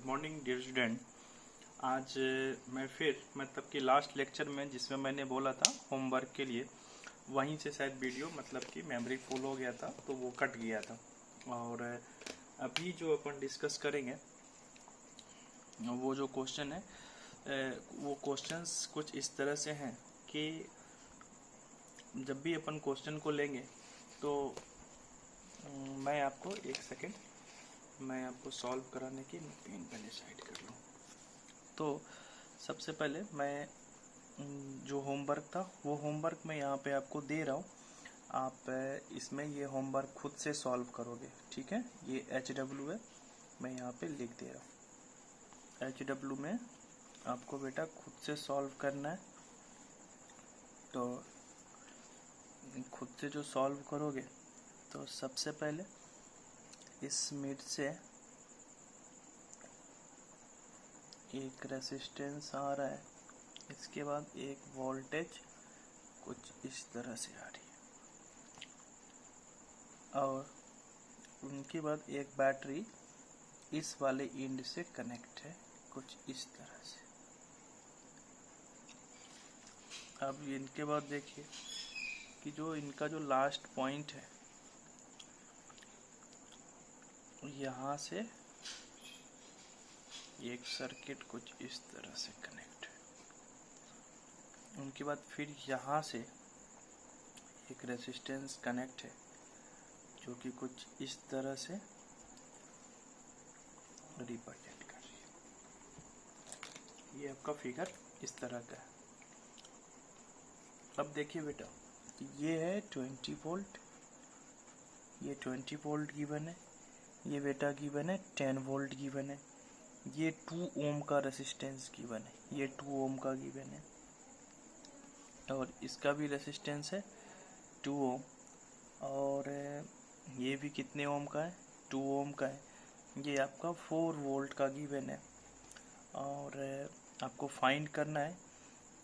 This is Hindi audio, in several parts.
Good morning dear student. आज मैं फिर मतलब कि लास्ट लेक्चर में जिसमें मैंने बोला था होमवर्क के लिए, वहीं से शायद वीडियो मतलब कि मेमोरी फुल हो गया था तो वो कट गया था। और अभी जो अपन डिस्कस करेंगे वो जो क्वेश्चन है वो क्वेश्चंस कुछ इस तरह से हैं कि जब भी अपन क्वेश्चन को लेंगे तो मैं आपको एक सेकेंड मैं आपको सॉल्व कराने की पेन पहले साइड कर लूँ। तो सबसे पहले मैं जो होमवर्क था वो होमवर्क मैं यहाँ पे आपको दे रहा हूँ। आप इसमें ये होमवर्क खुद से सॉल्व करोगे, ठीक है। ये HW है, मैं यहाँ पे लिख दे रहा हूँ। HW में आपको बेटा खुद से सॉल्व करना है। तो खुद से जो सॉल्व करोगे तो सबसे पहले इस मिड से एक रेसिस्टेंस आ रहा है, इसके बाद एक वोल्टेज कुछ इस तरह से आ रही है और उनके बाद एक बैटरी इस वाले एंड से कनेक्ट है कुछ इस तरह से। अब इनके बाद देखिए कि जो इनका जो लास्ट पॉइंट है यहाँ से एक सर्किट कुछ इस तरह से कनेक्ट है। उनके बाद फिर यहाँ से एक रेजिस्टेंस कनेक्ट है जो कि कुछ इस तरह से रिप्रेजेंट कर रही है। ये आपका फिगर इस तरह का है। अब देखिए बेटा, ये है 20 वोल्ट, ये 20 वोल्ट गिवन है, ये बेटा गिवन है 10 वोल्ट गिवन है, ये 2 ओम का रेसिस्टेंस गिवन है, ये 2 ओम का गिवन है और इसका भी रेसिस्टेंस है 2 ओम और ये भी कितने ओम का है, 2 ओम का है। ये आपका 4 वोल्ट का गिवन है और आपको फाइंड करना है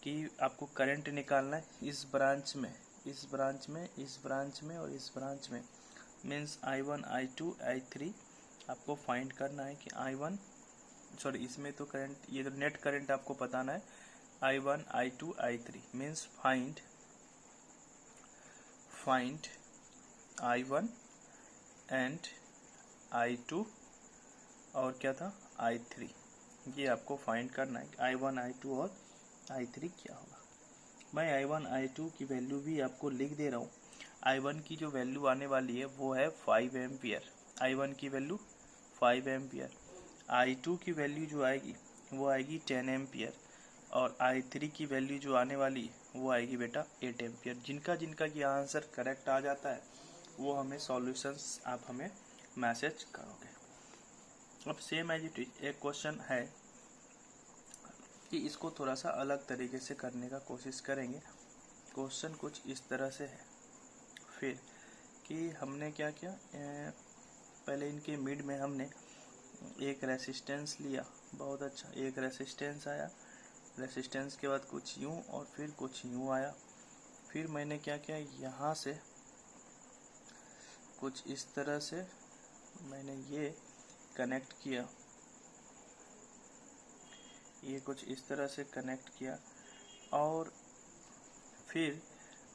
कि आपको करंट निकालना है इस ब्रांच में, इस ब्रांच में, इस ब्रांच में और इस ब्रांच में। मीन्स I1 I2 I3 आपको फाइंड करना है कि I1 सॉरी इसमें तो करंट, ये तो नेट करंट आपको बताना है I1 I2 I3 means find I1 and I2 और क्या था I3। ये आपको फाइंड करना है I1 I2 और I3 क्या होगा। मैं I1 I2 की वैल्यू भी आपको लिख दे रहा हूँ। I1 की जो वैल्यू आने वाली है वो है 5 एम्पियर, I1 की वैल्यू 5 एम्पियर। I2 की वैल्यू जो आएगी वो आएगी 10 एम्पियर और I3 की वैल्यू जो आने वाली है वो आएगी बेटा 8 एम्पियर। जिनका जिनका ये आंसर करेक्ट आ जाता है वो हमें सॉल्यूशंस आप हमें मैसेज करोगे। अब सेम एज इट इज एक क्वेश्चन है कि इसको थोड़ा सा अलग तरीके से करने का कोशिश करेंगे। क्वेश्चन कुछ इस तरह से है फिर कि हमने क्या किया, पहले इनके मिड में हमने एक रेसिस्टेंस लिया, बहुत अच्छा, एक रेसिस्टेंस आया, रेसिस्टेंस के बाद कुछ यूं और फिर कुछ यूं आया। फिर मैंने क्या किया, यहाँ से कुछ इस तरह से मैंने ये कनेक्ट किया, ये कुछ इस तरह से कनेक्ट किया और फिर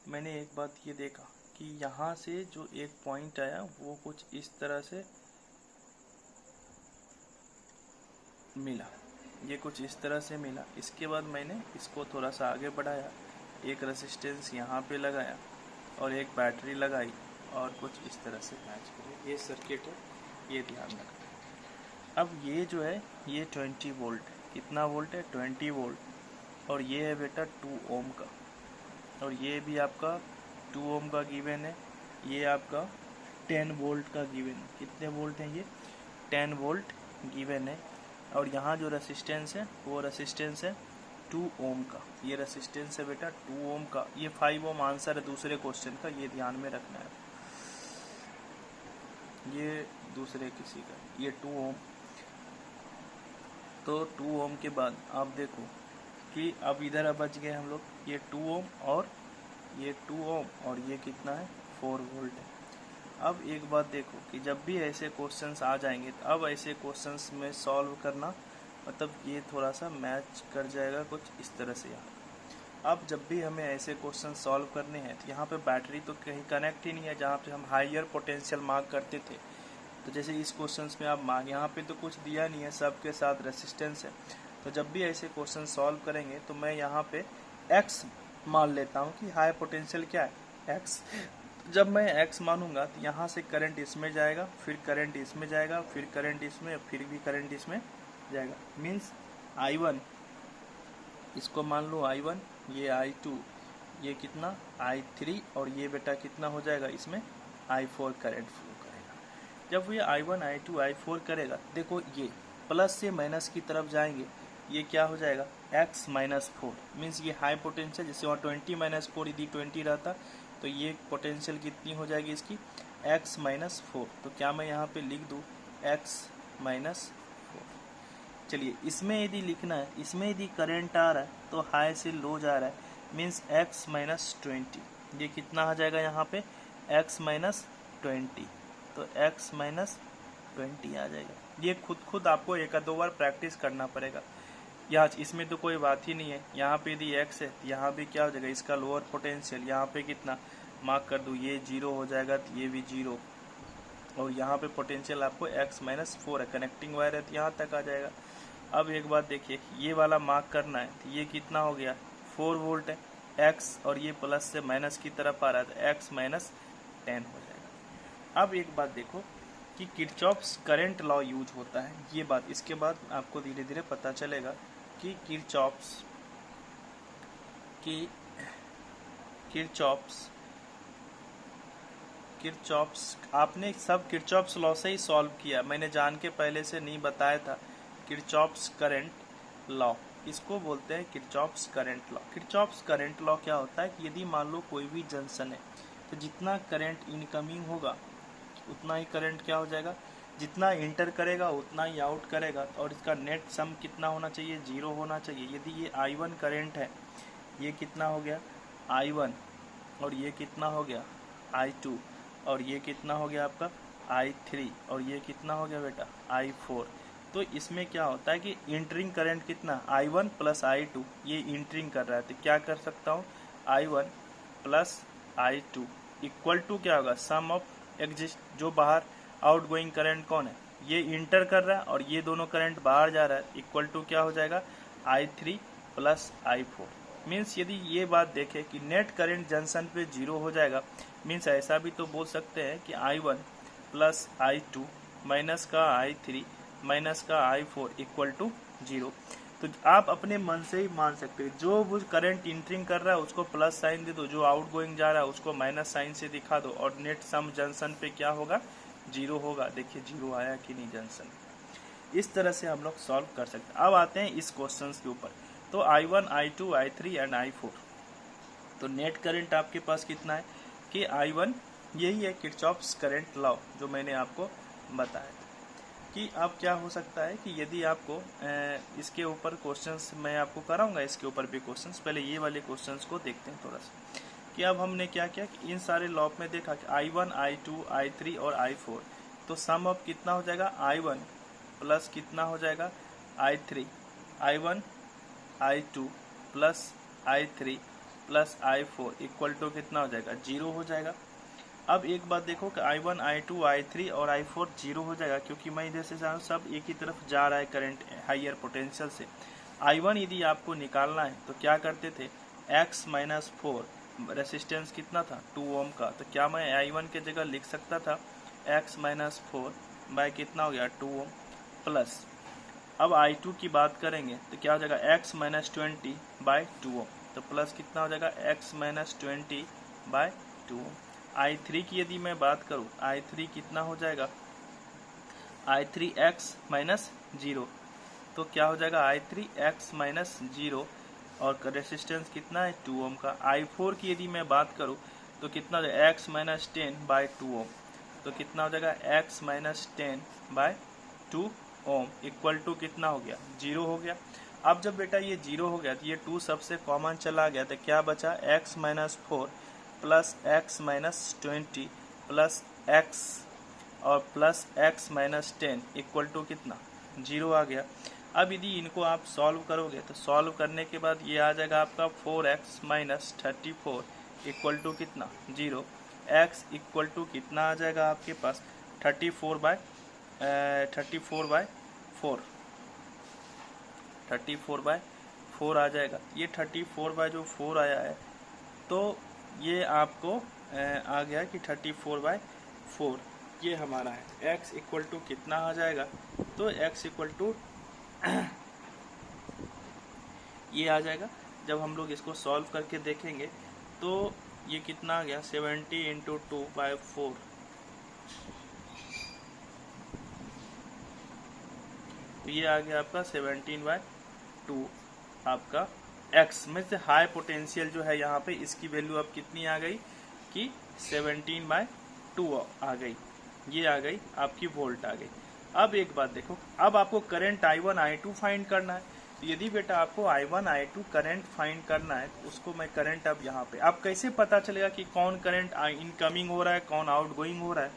मैंने एक बात ये देखा कि यहाँ से जो एक पॉइंट आया वो कुछ इस तरह से मिला, ये कुछ इस तरह से मिला। इसके बाद मैंने इसको थोड़ा सा आगे बढ़ाया, एक रेसिस्टेंस यहाँ पे लगाया और एक बैटरी लगाई और कुछ इस तरह से मैच करिए। ये सर्किट है, ये ध्यान रखना। अब ये जो है ये 20 वोल्ट, कितना वोल्ट है 20 वोल्ट और ये है बेटा 2 ओम का और ये भी आपका 2 ओम का गिवन है, ये आपका 10 वोल्ट का गिवन है। कितने वोल्ट हैं ये 10 वोल्ट गिवन है और यहाँ जो रेसिस्टेंस है वो रेसिस्टेंस है 2 ओम का, ये रेसिस्टेंस है बेटा 2 ओम का। ये 5 ओम आंसर है दूसरे क्वेश्चन का, ये ध्यान में रखना है। ये दूसरे किसी का, ये 2 ओम। तो 2 ओम के बाद आप देखो कि अब इधर बच गए हम लोग, ये 2 ओम और ये 2 ओम और ये कितना है 4 वोल्ट है। अब एक बात देखो कि जब भी ऐसे क्वेश्चंस आ जाएंगे तो अब ऐसे क्वेश्चंस में सॉल्व करना मतलब ये थोड़ा सा मैच कर जाएगा कुछ इस तरह से। यहाँ अब जब भी हमें ऐसे क्वेश्चन सॉल्व करने हैं तो यहाँ पे बैटरी तो कहीं कनेक्ट ही नहीं है जहाँ पे हम हायर पोटेंशियल मार्क करते थे। तो जैसे इस क्वेश्चन में आप मार्क यहाँ पे तो कुछ दिया नहीं है, सबके साथ रेसिस्टेंस है। तो जब भी ऐसे क्वेश्चन सॉल्व करेंगे तो मैं यहाँ पे x मान लेता हूँ कि हाई पोटेंशियल क्या है x। जब मैं x मानूंगा तो यहाँ से करंट इसमें जाएगा, फिर करंट इसमें जाएगा, फिर करंट इसमें, फिर भी करंट इसमें जाएगा। मीन्स I1 इसको मान लो I1, ये I2, ये कितना I3 और ये बेटा कितना हो जाएगा इसमें I4 करंट फ्लो करेगा। जब ये I1 I2 I4 करेगा देखो ये प्लस से माइनस की तरफ जाएंगे, ये क्या हो जाएगा x माइनस 4। मीन्स ये हाई पोटेंशियल, जैसे वहाँ 20 माइनस 4 यदि 20 रहता तो ये पोटेंशियल कितनी हो जाएगी इसकी x माइनस 4। तो क्या मैं यहाँ पे लिख दूँ x माइनस 4। चलिए इसमें यदि लिखना है, इसमें यदि करंट आ रहा है तो हाई से लो जा रहा है, मीन्स x माइनस 20। ये कितना आ जाएगा यहाँ पे x माइनस 20, तो x माइनस 20 आ जाएगा। ये खुद आपको एक दो बार प्रैक्टिस करना पड़ेगा। यहाँ इसमें तो कोई बात ही नहीं है, यहाँ पे यदि x है तो यहाँ भी क्या हो जाएगा इसका लोअर पोटेंशियल, यहाँ पे कितना मार्क कर दूँ, ये 0 हो जाएगा तो ये भी 0, और यहाँ पे पोटेंशियल आपको x माइनस 4 है, कनेक्टिंग वायर है तो यहाँ तक आ जाएगा। अब एक बात देखिए, ये वाला मार्क करना है तो ये कितना हो गया 4 वोल्ट है x, और ये प्लस से माइनस की तरफ आ रहा है तो x माइनस 10 हो जाएगा। अब एक बात देखो कि किरचॉफ्स करंट लॉ यूज होता है, ये बात इसके बाद आपको धीरे धीरे पता चलेगा कि किरचॉफ्स आपने सब किरचॉफ्स लॉ से ही सॉल्व किया, मैंने जान के पहले से नहीं बताया था। किरचॉफ्स करंट लॉ इसको बोलते हैं Kirchhoff's current law. Kirchhoff's current law क्या होता है कि यदि मान लो कोई भी जंक्शन है तो जितना करंट इनकमिंग होगा उतना ही करंट क्या हो जाएगा, जितना इंटर करेगा उतना ही आउट करेगा, और इसका नेट सम कितना होना चाहिए 0 होना चाहिए। यदि ये I1 करंट है, ये कितना हो गया I1, और ये कितना हो गया I2, और ये कितना हो गया आपका I3, और ये कितना हो गया बेटा I4। तो इसमें क्या होता है कि इंटरिंग करंट कितना I1 प्लस I2, ये इंटरिंग कर रहा है तो क्या कर सकता हूँ I1 plus I2 equal to क्या होगा सम ऑफ एग्जिस्ट, जो बाहर आउट गोइंग करंट कौन है ये इंटर कर रहा है और ये दोनों करंट बाहर जा रहा है, इक्वल टू क्या हो जाएगा I3 प्लस I4। मीन्स यदि ये बात देखें कि नेट करंट जंक्शन पे 0 हो जाएगा, मीन्स ऐसा भी तो बोल सकते हैं कि I1 प्लस I2 माइनस का I3 माइनस का I4 इक्वल टू 0। तो आप अपने मन से ही मान सकते हो, जो वो करंट इंटरिंग कर रहा है उसको प्लस साइन दे दो, जो आउट गोइंग जा रहा है उसको माइनस साइन से दिखा दो, और नेट सम जंक्शन पे क्या होगा 0 होगा। देखिए 0 आया कि नहीं जंक्शन। इस तरह से हम लोग सॉल्व कर सकते हैं। अब आते हैं इस क्वेश्चन के ऊपर। तो I1 I2 I3 and I4, तो नेट करंट आपके पास कितना है कि I1, यही है किरचॉफ्स करंट लॉ जो मैंने आपको बताया कि अब क्या हो सकता है कि यदि आपको इसके ऊपर क्वेश्चंस मैं आपको कराऊंगा, इसके ऊपर भी क्वेश्चंस, पहले ये वाले क्वेश्चंस को देखते हैं थोड़ा सा कि अब हमने क्या किया कि इन सारे लॉ में देखा कि I1 I2 I3 और I4, तो सम ऑफ कितना हो जाएगा I1 प्लस कितना हो जाएगा I3, I1 I2 plus I3 plus I4 equal to कितना हो जाएगा 0 हो जाएगा। अब एक बात देखो कि I1 I2 I3 और I4 0 हो जाएगा, क्योंकि मैं इधर से सब एक ही तरफ जा रहा है करंट हाइयर पोटेंशियल से। I1 यदि आपको निकालना है तो क्या करते थे x माइनस 4, रेसिस्टेंस कितना था 2 ओम का, तो क्या मैं I1 के जगह लिख सकता था x माइनस 4 बाय कितना हो गया 2 ओम प्लस, अब I2 की बात करेंगे तो क्या हो जाएगा x माइनस 20 बाय 2 ओम, तो प्लस कितना हो जाएगा x माइनस 20 बाय 2 ओम। I3 की यदि मैं बात करूं, I3 कितना हो जाएगा I3 x माइनस 0, तो क्या हो जाएगा I3 x माइनस 0, और रेसिस्टेंस कितना है 2 ओम का। I4 की यदि मैं बात करूं तो कितना हो जाएगा x माइनस 10 बाय 2 ओम, तो कितना हो जाएगा x minus 10 by 2 ohm equal to कितना हो गया 0 हो गया। अब जब बेटा ये 0 हो गया तो ये 2 सबसे कॉमन चला गया, तो क्या बचा x minus 4 plus x minus 20 plus x और plus x minus 10 equal to कितना 0 आ गया। अब यदि इनको आप सॉल्व करोगे तो सॉल्व करने के बाद ये आ जाएगा आपका 4x माइनस 34 इक्वल टू कितना 0। x इक्वल टू कितना आ जाएगा आपके पास 34 बाय 4 आ जाएगा। ये 34 बाय जो 4 आया है तो ये आपको आ गया कि 34 बाय 4 ये हमारा है। x इक्वल टू कितना आ जाएगा तो x इक्वल टू ये आ जाएगा। जब हम लोग इसको सॉल्व करके देखेंगे तो ये कितना आ गया 70 इंटू 2 बाय 4 तो ये आ गया आपका 17 बाय 2 आपका x में से हाई पोटेंशियल जो है यहाँ पे इसकी वैल्यू अब कितनी आ गई कि 17 बाय 2 आ गई। ये आ गई आपकी वोल्ट आ गई। अब एक बात देखो, अब आपको करंट I1 I2 फाइंड करना है। तो यदि बेटा आपको I1 I2 करंट फाइंड करना है तो उसको मैं करंट अब यहाँ पे अब कैसे पता चलेगा कि कौन करंट इनकमिंग हो रहा है कौन आउटगोइंग हो रहा है।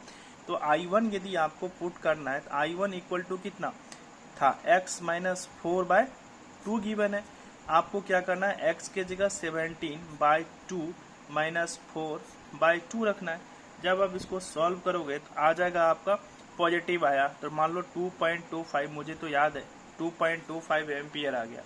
तो I1 यदि आपको पुट करना है तो I1 इक्वल टू कितना था x माइनस 4 बाय 2 गिवन है। आपको क्या करना है x के जगह 17 बाय 2 माइनस 4 बाय 2 रखना है। जब आप इसको सॉल्व करोगे तो आ जाएगा आपका पॉजिटिव आया तो मान लो 2.25 मुझे तो याद है 2.25 एम्पियर आ गया।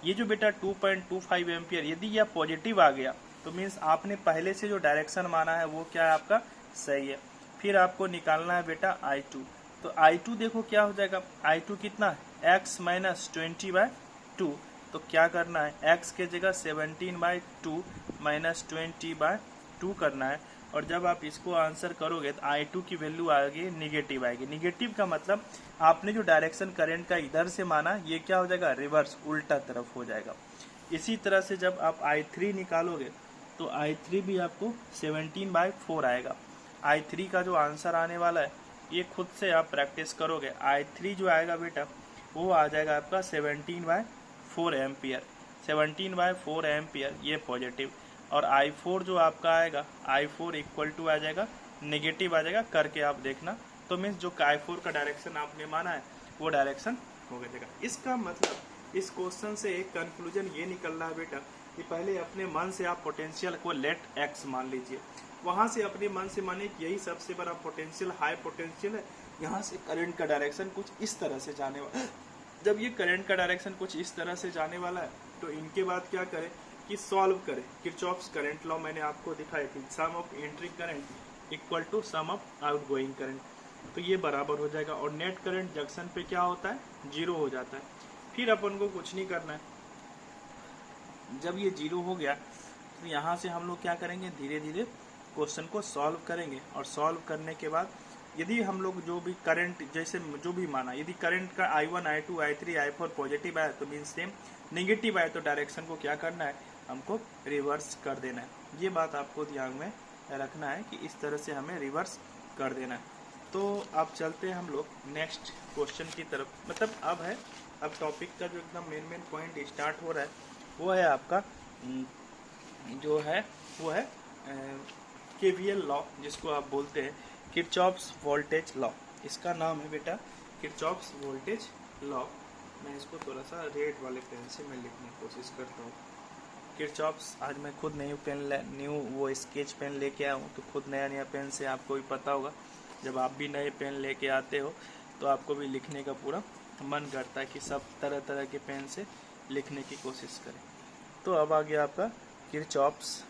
ये जो बेटा 2.25 एम्पियर यदि यह पॉजिटिव आ गया तो मीन्स आपने पहले से जो डायरेक्शन माना है वो क्या है आपका सही है। फिर आपको निकालना है बेटा I2। तो I2 देखो क्या हो जाएगा I2 कितना है x माइनस 20 बाय 2। तो क्या करना है x के जगह 17 बाय 2 माइनस 20 बाय 2 करना है। और जब आप इसको आंसर करोगे तो I2 की वैल्यू आएगी निगेटिव आएगी। निगेटिव का मतलब आपने जो डायरेक्शन करंट का इधर से माना ये क्या हो जाएगा रिवर्स उल्टा तरफ हो जाएगा। इसी तरह से जब आप I3 निकालोगे तो I3 भी आपको 17 बाय 4 आएगा। I3 का जो आंसर आने वाला है ये खुद से आप प्रैक्टिस करोगे। I3 जो आएगा बेटा वो आ जाएगा आपका 17 बाय 4 एम्पियर। 17 बाय 4 एम्पियर ये पॉजिटिव। और I4 जो आपका आएगा I4 इक्वल टू आ जाएगा नेगेटिव आ जाएगा। करके आप देखना तो मीन्स जो I4 का डायरेक्शन आपने माना है वो डायरेक्शन हो जाएगा। इसका मतलब इस क्वेश्चन से एक कंक्लूजन ये निकल रहा है बेटा कि पहले अपने मन से आप पोटेंशियल को लेट x मान लीजिए। वहां से अपने मन से माने कि यही सबसे बड़ा पोटेंशियल हाई पोटेंशियल है। यहाँ से करंट का डायरेक्शन कुछ इस तरह से जाने वाला है। जब ये करंट का डायरेक्शन कुछ इस तरह से जाने वाला है तो इनके बाद क्या करें कि सॉल्व करें किरचॉफ्स करंट लॉ। मैंने आपको दिखाई थी sum of entry current equal to sum of outgoing current. तो ये बराबर हो जाएगा और नेट करंट जंक्शन पे क्या होता है 0 हो जाता है। फिर अपन को कुछ नहीं करना है। जब ये 0 हो गया तो यहाँ से हम लोग क्या करेंगे धीरे धीरे क्वेश्चन को सॉल्व करेंगे। और सॉल्व करने के बाद यदि हम लोग जो भी करंट जैसे जो भी माना यदि करंट का I1 I2 I3 I4 positive आया तो मीन सेम, नेगेटिव आया तो डायरेक्शन को क्या करना है हमको रिवर्स कर देना है। ये बात आपको ध्यान में रखना है कि इस तरह से हमें रिवर्स कर देना है। तो अब चलते हैं हम लोग नेक्स्ट क्वेश्चन की तरफ। मतलब अब टॉपिक का जो एकदम मेन पॉइंट स्टार्ट हो रहा है वो है आपका जो है वो है KVL लॉ जिसको आप बोलते हैं किरचॉफ्स वोल्टेज लॉ। इसका नाम है बेटा किरचॉफ्स वोल्टेज लॉ। मैं इसको थोड़ा सा रेड वाले पेन से मैं लिखने की कोशिश करता हूँ। किरचॉफ्स आज मैं खुद न्यू वो स्केच पेन लेके आया हूँ तो खुद नया पेन से आपको भी पता होगा जब आप भी नए पेन लेके आते हो तो आपको भी लिखने का पूरा मन करता है कि सब तरह तरह के पेन से लिखने की कोशिश करें। तो अब आ गया आपका Kirchhoff's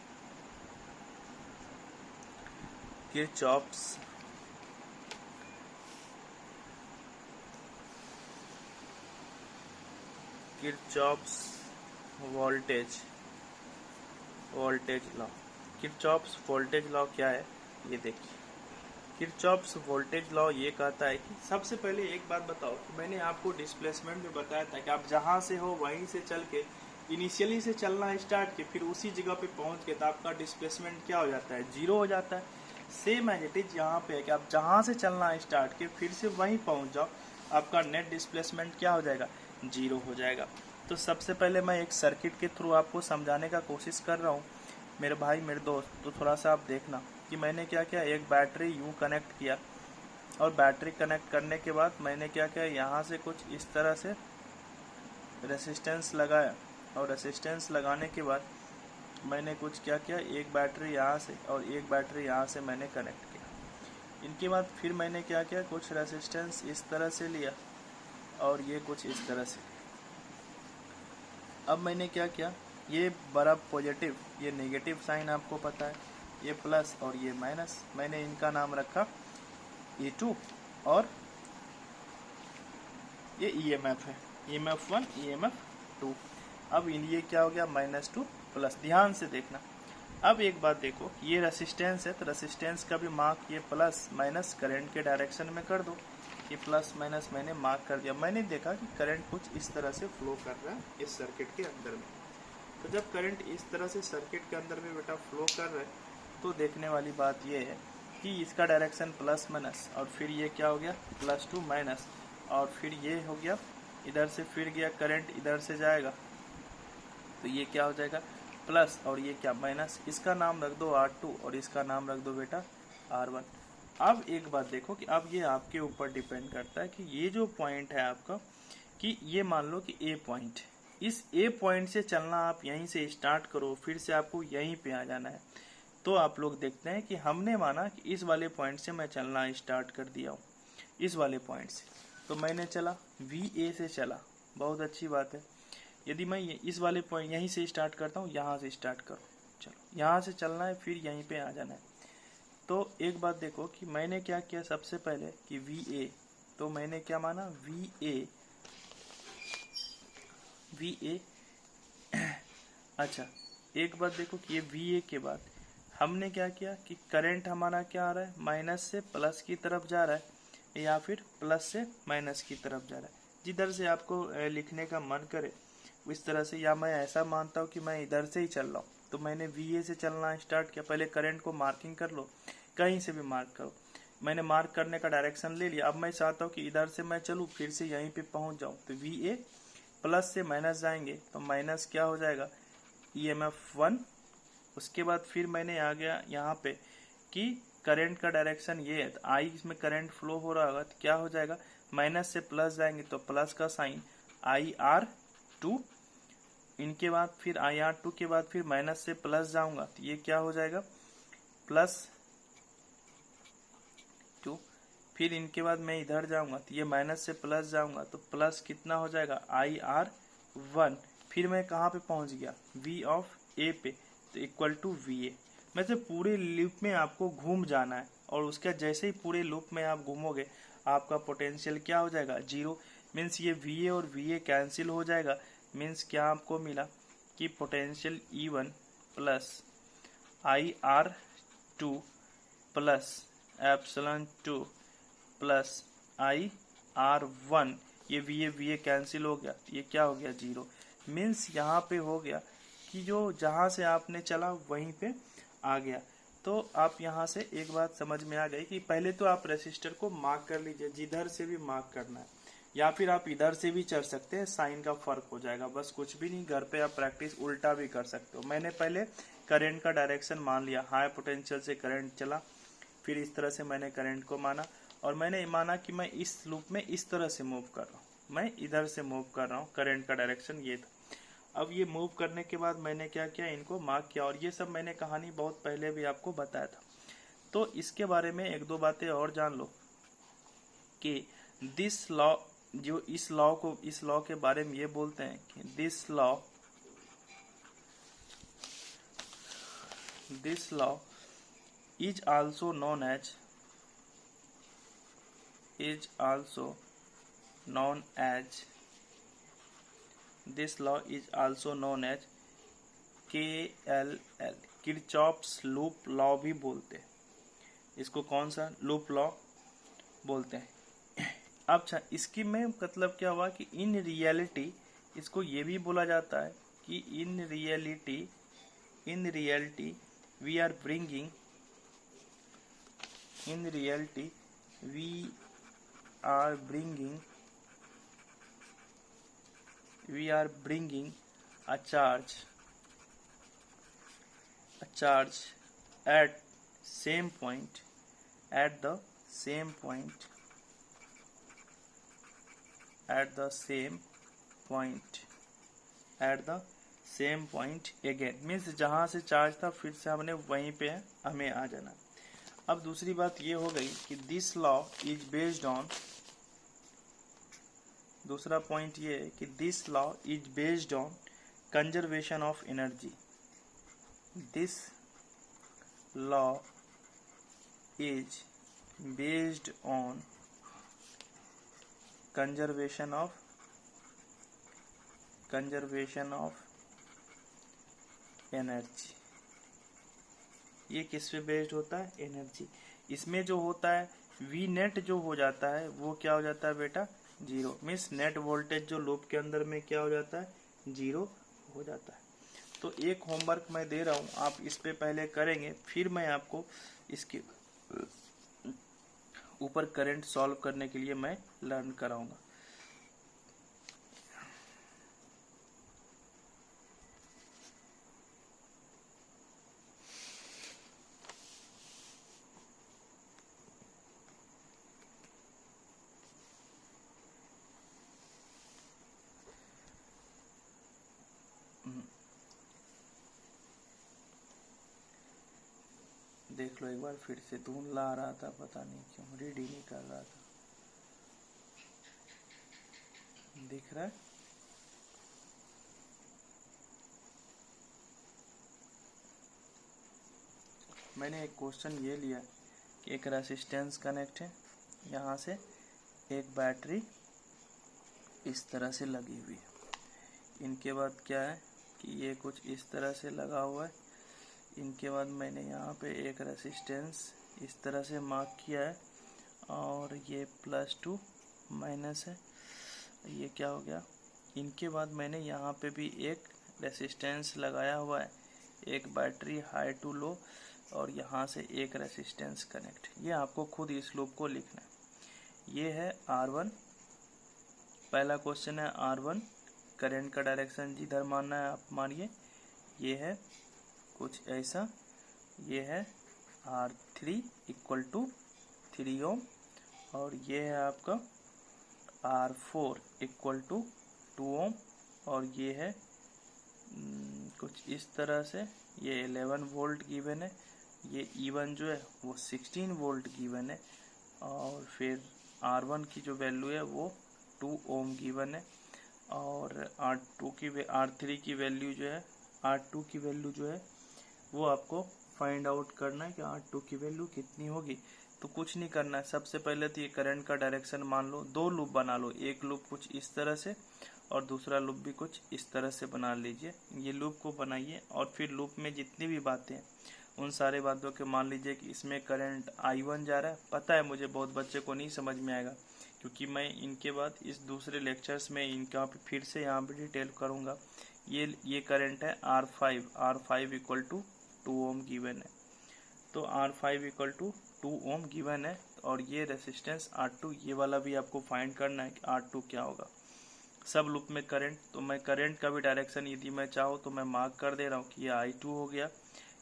voltage law. Kirchhoff's voltage law क्या है ये देखिए। किरचॉफ्स वोल्टेज लॉ ये कहता है कि सबसे पहले एक बात बताओ कि मैंने आपको डिस्प्लेसमेंट में बताया था कि आप जहां से हो वहीं से चल के इनिशियली से चलना स्टार्ट किए फिर उसी जगह पे पहुंच के तो आपका डिस्प्लेसमेंट क्या हो जाता है 0 हो जाता है। सेम एज इट इज यहाँ पे है कि आप जहां से चलना स्टार्ट किए फिर से वहीं पहुंच जाओ आपका नेट डिस्प्लेसमेंट क्या हो जाएगा 0 हो जाएगा। तो सबसे पहले मैं एक सर्किट के थ्रू आपको समझाने का कोशिश कर रहा हूँ मेरे भाई मेरे दोस्त। तो थोड़ा सा आप देखना कि मैंने क्या किया, एक बैटरी यूँ कनेक्ट किया और बैटरी कनेक्ट करने के बाद मैंने क्या किया, यहाँ से कुछ इस तरह से रेसिस्टेंस लगाया और रेसिस्टेंस लगाने के बाद मैंने कुछ क्या किया, एक बैटरी यहाँ से और एक बैटरी यहाँ से मैंने कनेक्ट किया। इनके बाद फिर मैंने क्या किया, कुछ रेसिस्टेंस इस तरह से लिया और ये कुछ इस तरह से। अब मैंने क्या किया, ये बड़ा पॉजिटिव, ये नेगेटिव साइन आपको पता है, ये प्लस और ये माइनस, मैंने इनका नाम रखा E2 और ये EMF है, EMF1 EMF2। अब ये क्या हो गया, -2 प्लस। ध्यान से देखना। अब एक बात देखो, ये रेसिस्टेंस है तो रेसिस्टेंस का भी मार्क ये प्लस माइनस करंट के डायरेक्शन में कर दो। ये प्लस माइनस मैंने मार्क कर दिया। मैंने देखा कि करंट कुछ इस तरह से फ्लो कर रहा है इस सर्किट के अंदर में। तो जब करंट इस तरह से सर्किट के अंदर में बेटा फ्लो कर रहा है तो देखने वाली बात ये है कि इसका डायरेक्शन प्लस माइनस और फिर ये क्या हो गया, +2 माइनस और फिर ये हो गया, इधर से फिर गया करंट, इधर से जाएगा तो ये क्या हो जाएगा प्लस और ये क्या माइनस। इसका नाम रख दो R2 और इसका नाम रख दो बेटा R1। अब एक बात देखो कि अब ये आपके ऊपर डिपेंड करता है कि ये जो पॉइंट है आपका, कि ये मान लो कि A पॉइंट, इस A पॉइंट से चलना आप यहीं से स्टार्ट करो, फिर से आपको यहीं पे आ जाना है। तो आप लोग देखते हैं कि हमने माना कि इस वाले पॉइंट से मैं चलना स्टार्ट कर दिया हूँ, इस वाले पॉइंट से, तो मैंने चला VA से चला, बहुत अच्छी बात है। यदि मैं इस वाले पॉइंट यहीं से स्टार्ट करता हूँ, यहाँ से स्टार्ट करो, चलो यहाँ से चलना है, फिर यहीं पे आ जाना है। तो एक बात देखो कि मैंने क्या किया, सबसे पहले कि VA, तो मैंने क्या माना VA। अच्छा, एक बात देखो कि ये VA के बाद हमने क्या किया कि करंट हमारा क्या आ रहा है, माइनस से प्लस की तरफ जा रहा है या फिर प्लस से माइनस की तरफ जा रहा है, जिधर से आपको लिखने का मन करे इस तरह से। या मैं ऐसा मानता हूँ कि मैं इधर से ही चल रहा हूँ, तो मैंने VA से चलना स्टार्ट किया। पहले करंट को मार्किंग कर लो, कहीं से भी मार्क करो। मैंने मार्क करने का डायरेक्शन ले लिया। अब मैं चाहता हूँ कि इधर से मैं चलूँ, फिर से यहीं पे पहुँच जाऊँ, तो VA प्लस से माइनस जाएंगे तो माइनस क्या हो जाएगा, EMF1। उसके बाद फिर मैंने आ गया यहाँ पे कि करंट का डायरेक्शन ये है, तो I इसमें करंट फ्लो हो रहा होगा तो क्या हो जाएगा, माइनस से प्लस जाएंगे तो प्लस का साइन IR2। इनके बाद फिर IR2 के बाद फिर माइनस से प्लस जाऊंगा तो ये क्या हो जाएगा, +2। फिर इनके बाद मैं इधर जाऊंगा तो ये माइनस से प्लस जाऊंगा तो प्लस कितना हो जाएगा, IR1। फिर मैं कहाँ पे पहुंच गया, V ऑफ A पे, तो इक्वल टू VA। मैं से पूरे लूप में आपको घूम जाना है और उसका जैसे ही पूरे लूप में आप घूमोगे आपका पोटेंशियल क्या हो जाएगा, 0। मीन्स ये VA और VA कैंसिल हो जाएगा। मीन्स क्या आपको मिला कि potential E1 plus IR2 plus एप्सिलॉन2 प्लस IR1, ये VA कैंसिल हो गया, ये क्या हो गया, 0। मीन्स यहाँ पे हो गया कि जो जहाँ से आपने चला वहीं पे आ गया। तो आप यहाँ से एक बात समझ में आ गई कि पहले तो आप रेसिस्टर को मार्क कर लीजिए, जिधर से भी मार्क करना है, या फिर आप इधर से भी चल सकते हैं, साइन का फर्क हो जाएगा, बस कुछ भी नहीं। घर पे आप प्रैक्टिस उल्टा भी कर सकते हो। मैंने पहले करंट का डायरेक्शन मान लिया, हाई पोटेंशियल से करंट चला, फिर इस तरह से मैंने करंट को माना और मैंने माना कि मैं इस लूप में इस तरह से मूव कर रहा हूँ, मैं इधर से मूव कर रहा हूँ, करंट का डायरेक्शन ये था। अब ये मूव करने के बाद मैंने क्या किया, इनको मार्क किया, और ये सब मैंने कहानी बहुत पहले भी आपको बताया था। तो इसके बारे में एक दो बातें और जान लो कि दिस लॉ, जो इस लॉ के बारे में ये बोलते हैं कि this law is also known as this law is also known as KLL, Kirchhoff's loop law भी बोलते हैं इसको। कौन सा लूप लॉ बोलते हैं। अच्छा, इसकी में मतलब क्या हुआ कि इन रियलिटी इसको ये भी बोला जाता है कि in reality we are bringing a charge at same point at the same point at the same point again means जहां से चार्ज था फिर से हमने वहीं पे हमें आ जाना। अब दूसरी बात ये हो गई कि this law is based on, दूसरा पॉइंट ये है कि this law is based on conservation of energy. This law is based on conservation of energy। ये किस पे बेस्ड होता है? एनर्जी। इसमें जो होता है वी नेट जो हो जाता है वो क्या हो जाता है बेटा? जीरो। मीन्स नेट वोल्टेज जो लूप के अंदर में क्या हो जाता है? जीरो हो जाता है। तो एक होमवर्क मैं दे रहा हूं, आप इस पे पहले करेंगे, फिर मैं आपको इसके ऊपर करंट सॉल्व करने के लिए मैं लर्न कराऊंगा। देख लो एक बार फिर से, धुंधला आ रहा था, पता नहीं क्यों, रीड ही नहीं कर रहा था। दिख रहा है? मैंने एक क्वेश्चन ये लिया कि एक रेसिस्टेंस कनेक्ट है, यहाँ से एक बैटरी इस तरह से लगी हुई है। इनके बाद क्या है कि ये कुछ इस तरह से लगा हुआ है। इनके बाद मैंने यहाँ पे एक रेसिस्टेंस इस तरह से मार्क किया है और ये +2 माइनस है, ये क्या हो गया। इनके बाद मैंने यहाँ पे भी एक रेसिस्टेंस लगाया हुआ है, एक बैटरी हाई टू लो, और यहाँ से एक रेसिस्टेंस कनेक्ट। ये आपको खुद इस लूप को लिखना है। ये है R1, पहला क्वेश्चन है R1, करंट का डायरेक्शन जिधर मानना है आप मानिए। ये है कुछ ऐसा, ये है R3 इक्वल टू 3 ओम, और ये है आपका R4 इक्वल टू 2 ओम, और ये है कुछ इस तरह से, ये 11 वोल्ट गिवन है, ये E1 जो है वो 16 वोल्ट गिवन है, और फिर R1 की जो वैल्यू है वो 2 ओम गिवन है, और R3 की वैल्यू जो है, R2 की वैल्यू जो है वो आपको फाइंड आउट करना है कि R2 की वैल्यू कितनी होगी। तो कुछ नहीं करना है, सबसे पहले तो ये करंट का डायरेक्शन मान लो, दो लूप बना लो, एक लूप कुछ इस तरह से और दूसरा लूप भी कुछ इस तरह से बना लीजिए। ये लूप को बनाइए और फिर लूप में जितनी भी बातें हैं उन सारे बातों के मान लीजिए कि इसमें करंट I1 जा रहा है। पता है मुझे बहुत बच्चे को नहीं समझ में आएगा, क्योंकि मैं इनके बाद इस दूसरे लेक्चर्स में इनका फिर से यहाँ पे डिटेल करूँगा। ये करंट है R5 equal to 2 Om given है, तो R5 equal to 2 Om given है, और ये रेसिस्टेंस R2, ये वाला भी आपको फाइंड करना है कि R2 क्या होगा। सब लूप में करंट, तो मैं करंट का भी डायरेक्शन यदि मैं चाहूँ तो मैं मार्क कर दे रहा हूँ कि ये I2 हो गया,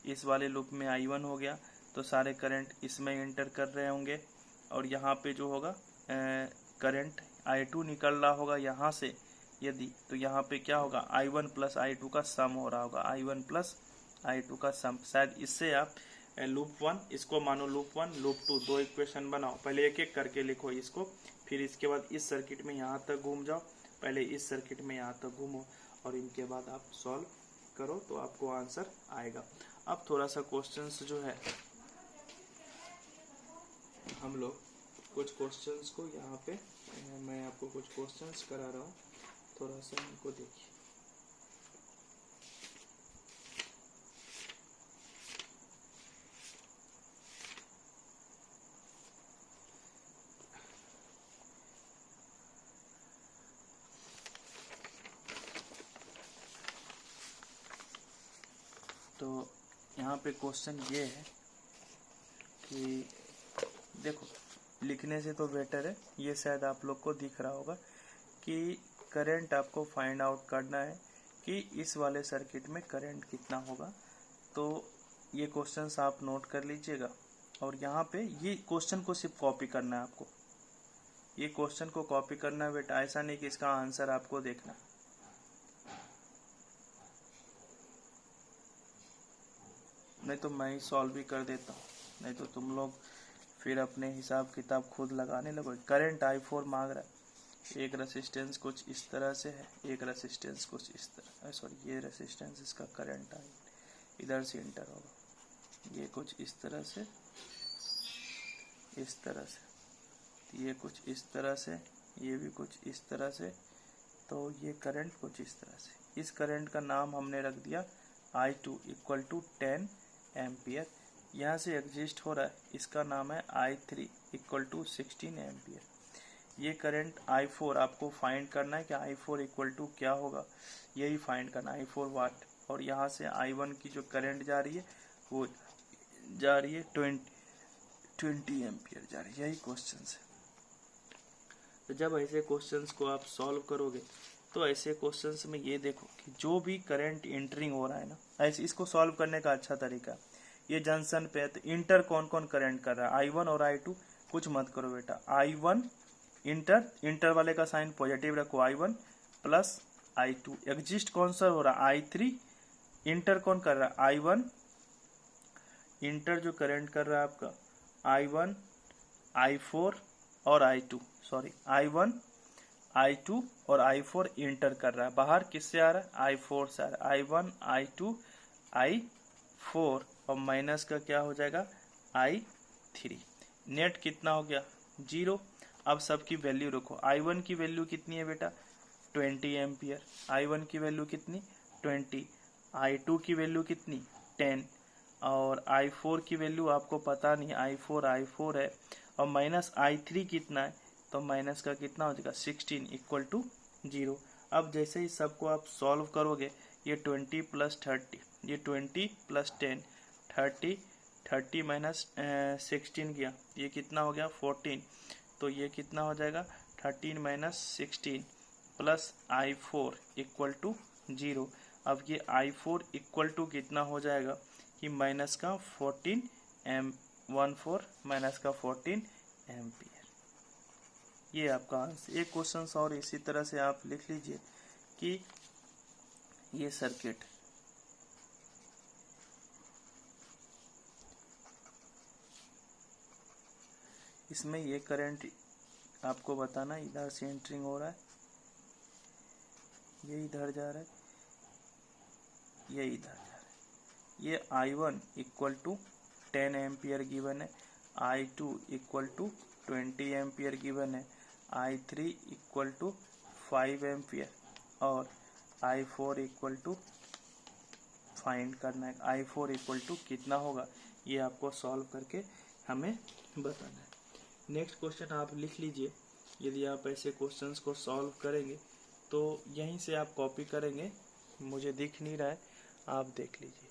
इस वाले लूप में I1 हो गया, तो सारे करंट इसमें एंटर कर रहे होंगे, और यहाँ पे जो होगा करंट I2 निकल रहा होगा यहाँ से यदि, तो यहाँ पे क्या होगा, I1 प्लस I2 का सम हो रहा होगा, I1 प्लस I2 का सम। शायद इससे आप लूप 1 इसको मानो लूप 1, लूप 2, दो इक्वेशन बनाओ, पहले एक एक करके लिखो इसको, फिर इसके बाद इस सर्किट में यहाँ तक घूम जाओ, पहले इस सर्किट में यहाँ तक घूमो, और इनके बाद आप सॉल्व करो तो आपको आंसर आएगा। अब थोड़ा सा क्वेश्चंस जो है, हम लोग कुछ क्वेश्चंस को यहाँ पे मैं आपको कुछ क्वेश्चंस करा रहा हूँ, थोड़ा सा इनको देखिए। तो यहाँ पे क्वेश्चन ये है कि देखो, लिखने से तो बेटर है, ये शायद आप लोग को दिख रहा होगा कि करंट आपको फाइंड आउट करना है कि इस वाले सर्किट में करंट कितना होगा। तो ये क्वेश्चंस आप नोट कर लीजिएगा और यहाँ पे ये क्वेश्चन को सिर्फ कॉपी करना है आपको। ये क्वेश्चन को कॉपी करना है बेटा, ऐसा नहीं कि इसका आंसर आपको देखना। नहीं तो मैं ही सॉल्व भी कर देता हूँ, नहीं तो तुम लोग फिर अपने हिसाब किताब खुद लगाने लगोगे। करंट I4 मांग रहा है, एक रेसिस्टेंस कुछ इस तरह से है, एक रेसिस्टेंस कुछ इस तरह, सॉरी ये रेसिस्टेंस इसका करंट I इधर से इंटर होगा, ये कुछ इस तरह से, इस तरह से, ये कुछ इस तरह से, ये भी कुछ इस तरह से, तो ये करंट कुछ इस तरह से। इस करंट का नाम हमने रख दिया I2 इक्वल टू 10 एम्पियर। यहाँ से एग्जिस्ट हो रहा है, इसका नाम है I3 इक्वल टू 16 एम्पियर। ये करंट I4 आपको फाइंड करना है कि I4 इक्वल टू क्या होगा, यही फाइंड करना है, I4 वाट। और यहाँ से I1 की जो करंट जा रही है वो जा रही है 20 एम्पियर जा रही है। यही क्वेश्चन है। तो जब ऐसे क्वेश्चंस को आप सॉल्व करोगे तो ऐसे क्वेश्चंस में ये देखो कि जो भी करंट इंटरिंग हो रहा है ना, ऐसे इसको सॉल्व करने का अच्छा तरीका, ये जंक्शन पे है तो इंटर कौन कौन करंट कर रहा है, I1 और I2। कुछ मत करो बेटा, I1 इंटर वाले का साइन पॉजिटिव रखो, I1 प्लस I2। एग्जिस्ट कौन सा हो रहा है, I3। इंटर कौन कर रहा है, I1। इंटर जो करंट कर रहा है आपका I1 I4 और I2, सॉरी I1 I2 और I4 इंटर कर रहा है। बाहर किससे आ रहा है, I4 से आ रहा है। I1 I2 I4 और माइनस का क्या हो जाएगा, I3। नेट कितना हो गया, 0। अब सबकी वैल्यू रखो। I1 की वैल्यू कितनी है बेटा, 20 एम्पियर। I1 की वैल्यू कितनी, 20। I2 की वैल्यू कितनी, 10। और I4 की वैल्यू आपको पता नहीं, I4 है। और माइनस I3 कितना है, तो माइनस का कितना हो जाएगा, 16 इक्वल टू 0। अब जैसे ही सबको आप सॉल्व करोगे, ये 20 प्लस 30, ये 20 प्लस 10, 30 माइनस 16 किया, ये कितना हो गया, 14। तो ये कितना हो जाएगा, 13 minus 16 plus I4 equal to 0। अब ये I4 इक्वल टू कितना हो जाएगा कि माइनस का 14 माइनस का 14 एम्पियर। ये आपका आंसर। एक क्वेश्चन और इसी तरह से आप लिख लीजिए कि ये सर्किट, इसमें ये करंट आपको बताना, इधर से एंटरिंग हो रहा है, ये इधर जा रहा है, ये इधर जा रहा है। ये I1 equal to 10 ampere given है, I2 equal to 20 ampere given है, I3 इक्वल टू 5 एम्पियर और I4 इक्वल टू फाइंड करना है। I4 इक्वल टू कितना होगा, ये आपको सॉल्व करके हमें बताना है। नेक्स्ट क्वेश्चन आप लिख लीजिए। यदि आप ऐसे क्वेश्चंस को सॉल्व करेंगे तो यहीं से आप कॉपी करेंगे, मुझे दिख नहीं रहा है, आप देख लीजिए।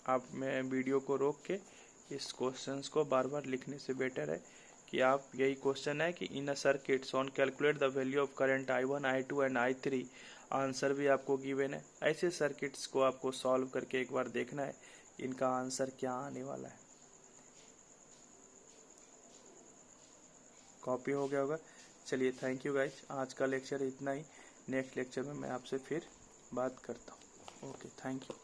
आप मैं वीडियो को रोक के इस क्वेश्चंस को बार बार लिखने से बेटर है कि आप, यही क्वेश्चन है कि in a circuit on calculate the value of current I1 I2 and I3। Answer भी आपको गिवन है। ऐसे सर्किट्स को आपको सॉल्व करके एक बार देखना है इनका आंसर क्या आने वाला है। कॉपी हो गया होगा। चलिए, थैंक यू गाइज, आज का लेक्चर इतना ही। नेक्स्ट लेक्चर में मैं आपसे फिर बात करता हूँ। Okay, thank you.